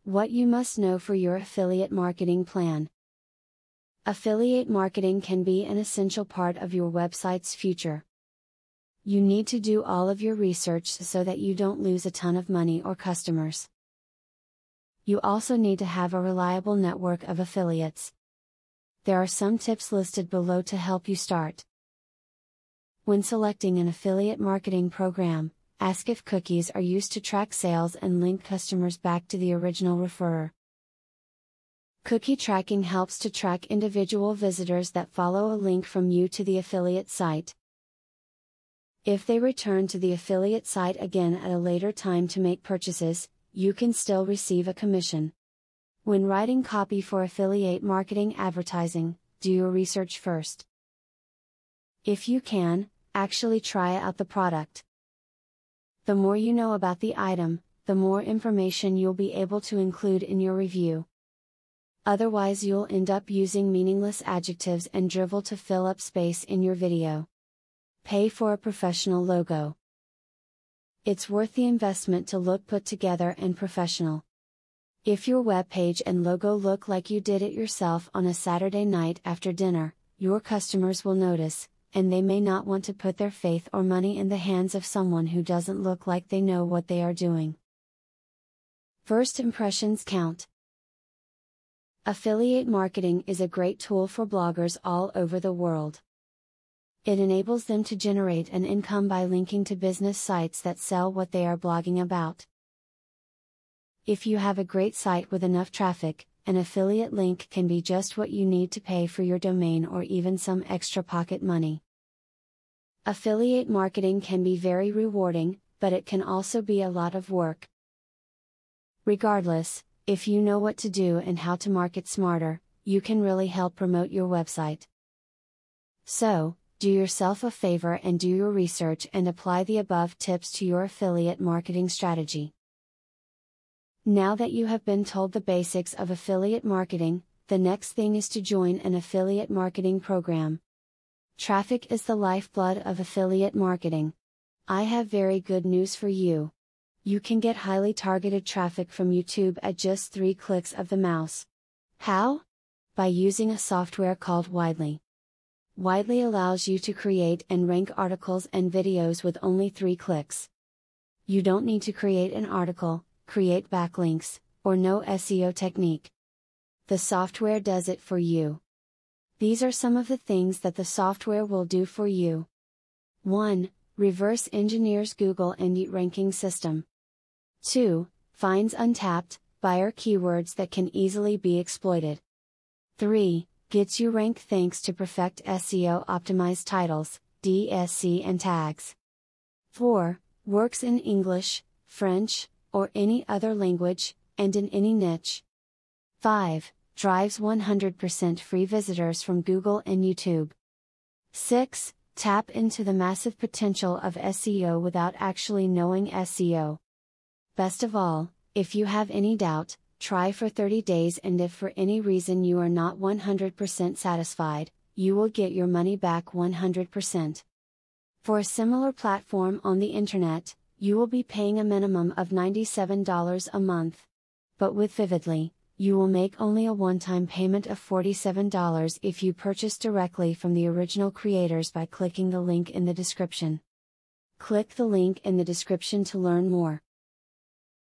What you must know for your affiliate marketing plan. Affiliate marketing can be an essential part of your website's future. You need to do all of your research so that you don't lose a ton of money or customers. You also need to have a reliable network of affiliates. There are some tips listed below to help you start. When selecting an affiliate marketing program, ask if cookies are used to track sales and link customers back to the original referrer. Cookie tracking helps to track individual visitors that follow a link from you to the affiliate site. If they return to the affiliate site again at a later time to make purchases, you can still receive a commission. When writing copy for affiliate marketing advertising, do your research first. If you can, actually try out the product. The more you know about the item, the more information you'll be able to include in your review. Otherwise, you'll end up using meaningless adjectives and drivel to fill up space in your video. Pay for a professional logo. It's worth the investment to look put together and professional. If your web page and logo look like you did it yourself on a Saturday night after dinner, your customers will notice, and they may not want to put their faith or money in the hands of someone who doesn't look like they know what they are doing. First impressions count. Affiliate marketing is a great tool for bloggers all over the world. It enables them to generate an income by linking to business sites that sell what they are blogging about. If you have a great site with enough traffic, an affiliate link can be just what you need to pay for your domain or even some extra pocket money. Affiliate marketing can be very rewarding, but it can also be a lot of work. Regardless, if you know what to do and how to market smarter, you can really help promote your website. So, do yourself a favor and do your research and apply the above tips to your affiliate marketing strategy. Now that you have been told the basics of affiliate marketing, the next thing is to join an affiliate marketing program. Traffic is the lifeblood of affiliate marketing. I have very good news for you. You can get highly targeted traffic from YouTube at just 3 clicks of the mouse. How? By using a software called Widely. Widely allows you to create and rank articles and videos with only 3 clicks. You don't need to create an article, create backlinks, or know SEO technique. The software does it for you. These are some of the things that the software will do for you. 1. Reverse engineers Google and ranking system. 2. Finds untapped, buyer keywords that can easily be exploited. 3. Gets you ranked thanks to perfect SEO optimized titles, DSC and tags. 4. Works in English, French, or any other language, and in any niche. 5. Drives 100% free visitors from Google and YouTube. 6. Tap into the massive potential of SEO without actually knowing SEO. Best of all, if you have any doubt, try for 30 days, and if for any reason you are not 100% satisfied, you will get your money back 100%. For a similar platform on the internet, you will be paying a minimum of $97 a month. But with Vividly, you will make only a one-time payment of $47 if you purchase directly from the original creators by clicking the link in the description. Click the link in the description to learn more.